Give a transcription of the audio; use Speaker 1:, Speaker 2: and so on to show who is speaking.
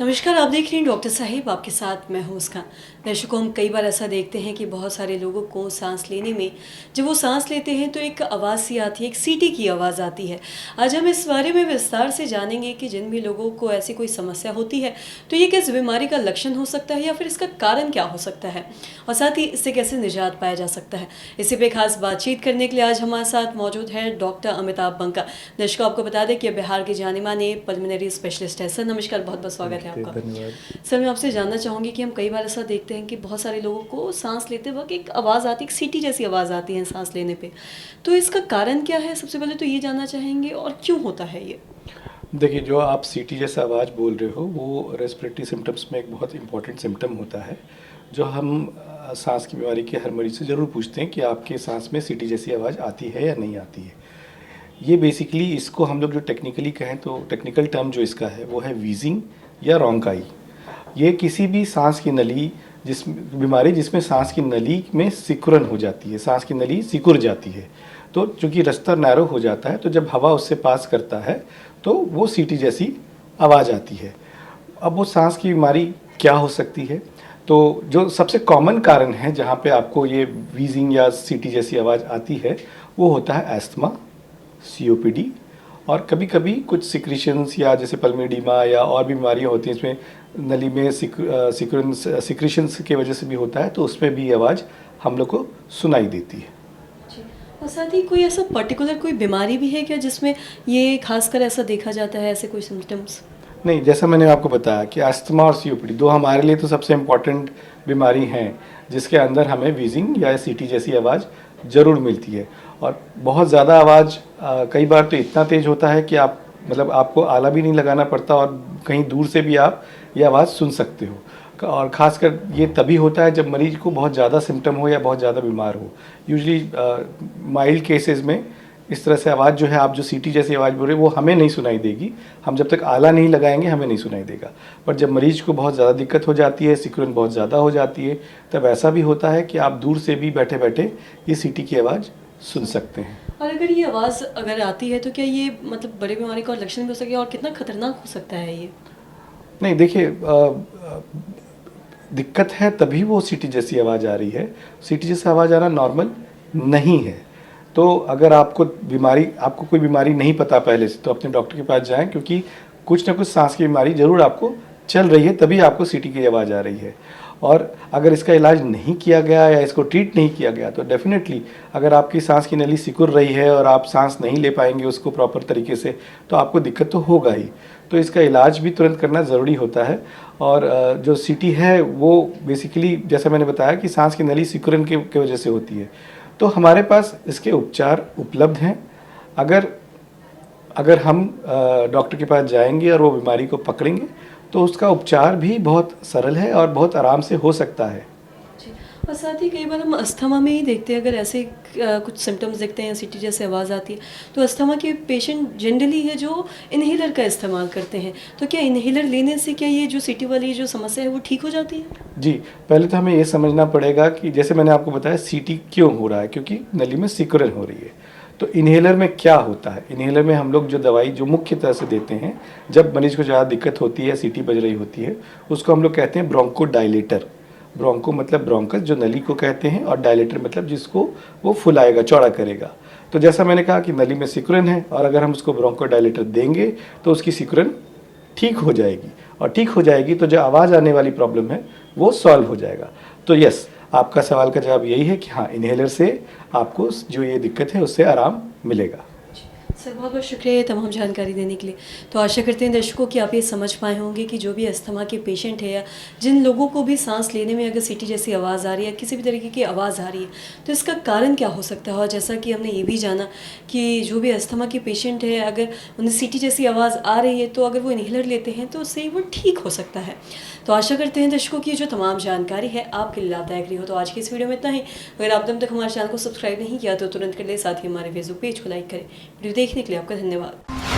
Speaker 1: नमस्कार, आप देख रहे हैं डॉक्टर साहिब, आपके साथ मैं हूं उसका। दर्शकों, हम कई बार ऐसा देखते हैं कि बहुत सारे लोगों को सांस लेने में जब वो सांस लेते हैं तो एक आवाज़ सी आती है, एक सीटी की आवाज़ आती है। आज हम इस बारे में विस्तार से जानेंगे कि जिन भी लोगों को ऐसी कोई समस्या होती है तो ये किस बीमारी का लक्षण हो सकता है या फिर इसका कारण क्या हो सकता है, और साथ ही इससे कैसे निजात पाया जा सकता है। इसी पे खास बातचीत करने के लिए आज हमारे साथ मौजूद है डॉक्टर अमिताभ बंका। दर्शकों, आपको बता दें कि बिहार के जाने माने पल्मोनरी स्पेशलिस्ट है। सर नमस्कार, बहुत बहुत स्वागत है आपका।
Speaker 2: धन्यवाद।
Speaker 1: सर, मैं आपसे जानना चाहूँगी कि हम कई बार ऐसा देखते हैं कि बहुत सारे लोगों को सांस लेते वक्त एक आवाज़ आती है, एक सीटी जैसी आवाज़ आती है सांस लेने पे। तो इसका कारण क्या है, सबसे पहले तो ये जानना चाहेंगे, और क्यों होता है ये?
Speaker 2: देखिए, जो आप सीटी जैसा आवाज़ बोल रहे हो वो रेस्पिरेटरी सिम्टम्स में एक बहुत इंपॉर्टेंट सिम्टम होता है, जो हम सांस की बीमारी के हर मरीज से ज़रूर पूछते हैं कि आपके सांस में सीटी जैसी आवाज़ आती है या नहीं आती है। ये बेसिकली, इसको हम लोग जो टेक्निकली कहें तो टेक्निकल टर्म जो इसका है वो है वीजिंग या रोंकाई। ये किसी भी सांस की नली बीमारी जिसमें सांस की नली में सिकुड़न हो जाती है, सांस की नली सिकुड़ जाती है। तो चूँकि रास्ता नैरो हो जाता है, तो जब हवा उससे पास करता है तो वो सीटी जैसी आवाज़ आती है। अब वो सांस की बीमारी क्या हो सकती है? तो जो सबसे कॉमन कारण है जहाँ पे आपको ये वीजिंग या सीटी जैसी आवाज़ आती है, वो होता है अस्थमा, सीओपीडी, और कभी कभी कुछ सिक्रीशंस या जैसे पल्मोनेडिमा या और भी बीमारियाँ होती हैं, इसमें नली में सिक्रीशंस की वजह से भी होता है, तो उसमें भी आवाज़ हम लोग को सुनाई देती है।
Speaker 1: जी। और साथ ही कोई ऐसा पर्टिकुलर कोई बीमारी भी है क्या जिसमें ये खासकर ऐसा देखा जाता है, ऐसे कोई सिम्टम्स?
Speaker 2: नहीं, जैसा मैंने आपको बताया कि अस्थमा और सीओपीडी दो हमारे लिए तो सबसे इम्पॉर्टेंट बीमारी हैं, जिसके अंदर हमें वीजिंग या सीटी जैसी आवाज़ ज़रूर मिलती है। और बहुत ज़्यादा आवाज़ कई बार तो इतना तेज़ होता है कि आप मतलब आपको आला भी नहीं लगाना पड़ता और कहीं दूर से भी आप ये आवाज़ सुन सकते हो। और ख़ासकर ये तभी होता है जब मरीज को बहुत ज़्यादा सिम्टम हो या बहुत ज़्यादा बीमार हो। यूजुअली माइल्ड केसेस में इस तरह से आवाज़ जो है, आप जो सीटी जैसी आवाज़ बोल रहे हो, वो हमें नहीं सुनाई देगी। हम जब तक आला नहीं लगाएंगे हमें नहीं सुनाई देगा। पर जब मरीज को बहुत ज़्यादा दिक्कत हो जाती है, सिकुड़न बहुत ज़्यादा हो जाती है, तब ऐसा भी होता है कि आप दूर से भी बैठे बैठे ये सीटी की आवाज़ सुन सकते हैं।
Speaker 1: और अगर ये आवाज़ अगर आती है तो क्या ये मतलब बड़े बीमारी का लक्षण भी हो सके, और कितना खतरनाक हो सकता है ये?
Speaker 2: नहीं, देखिए, दिक्कत है तभी वो सीटी जैसी आवाज़ आ रही है। सीटी जैसी आवाज़ आना नॉर्मल नहीं है। तो अगर आपको कोई बीमारी नहीं पता पहले से, तो अपने डॉक्टर के पास जाएं, क्योंकि कुछ ना कुछ सांस की बीमारी ज़रूर आपको चल रही है, तभी आपको सीटी की आवाज़ आ रही है। और अगर इसका इलाज नहीं किया गया या इसको ट्रीट नहीं किया गया, तो डेफिनेटली अगर आपकी सांस की नली सिकुड़ रही है और आप सांस नहीं ले पाएंगे उसको प्रॉपर तरीके से, तो आपको दिक्कत तो होगा ही। तो इसका इलाज भी तुरंत करना ज़रूरी होता है। और जो सीटी है वो बेसिकली, जैसा मैंने बताया, कि सांस की नली सिकुड़न की वजह से होती है। तो हमारे पास इसके उपचार उपलब्ध हैं। अगर अगर हम डॉक्टर के पास जाएंगे और वो बीमारी को पकड़ेंगे, तो उसका उपचार भी बहुत सरल है और बहुत आराम से हो सकता है।
Speaker 1: जी। और साथ ही कई बार हम अस्थमा में ही देखते हैं, अगर ऐसे कुछ सिम्टम्स देखते हैं, सीटी जैसे आवाज़ आती है, तो अस्थमा के पेशेंट जनरली है जो इन्हेलर का इस्तेमाल करते हैं। तो क्या इन्हेलर लेने से क्या ये जो सीटी वाली जो समस्या है वो ठीक हो जाती है?
Speaker 2: जी, पहले तो हमें ये समझना पड़ेगा कि जैसे मैंने आपको बताया, सीटी क्यों हो रहा है, क्योंकि नली में सिकुड़न हो रही है। तो इन्हेलर में क्या होता है? इन्हेलर में हम लोग जो दवाई जो मुख्य तरह से देते हैं, जब मरीज को ज़्यादा दिक्कत होती है, सीटी बज रही होती है, उसको हम लोग कहते हैं ब्रोंको डायलेटर। ब्रोंको मतलब ब्रोंकस, जो नली को कहते हैं, और डायलेटर मतलब जिसको वो फुलाएगा, चौड़ा करेगा। तो जैसा मैंने कहा कि नली में सिकुड़न है, और अगर हम उसको ब्रोंको डायलेटर देंगे तो उसकी सिकुड़न ठीक हो जाएगी, और ठीक हो जाएगी तो जो आवाज़ आने वाली प्रॉब्लम है वो सॉल्व हो जाएगा। तो यस, आपका सवाल का जवाब यही है कि हाँ, इन्हेलर से आपको जो ये दिक्कत है उससे आराम मिलेगा।
Speaker 1: सर, बहुत बहुत शुक्रिया ये तमाम जानकारी देने के लिए। तो आशा करते हैं दर्शकों कि आप ये समझ पाए होंगे कि जो भी अस्थमा के पेशेंट है, या जिन लोगों को भी सांस लेने में अगर सीटी जैसी आवाज़ आ रही है, किसी भी तरीके की आवाज़ आ रही है, तो इसका कारण क्या हो सकता है। और जैसा कि हमने ये भी जाना कि जो भी अस्थमा के पेशेंट है, अगर उन्हें सीटी जैसी आवाज़ आ रही है तो अगर वो इन्हेलर लेते हैं तो उससे वो ठीक हो सकता है। तो आशा करते हैं दर्शकों की जो तमाम जानकारी है आपके लिए लाभदायक रही हो। तो आज की इस वीडियो में इतना ही। अगर आपने अब तक हमारे चैनल को सब्सक्राइब नहीं किया तो तुरंत कर ले, साथ ही हमारे फेसबुक पेज को लाइक करें। वीडियो देखने के लिए आपका धन्यवाद।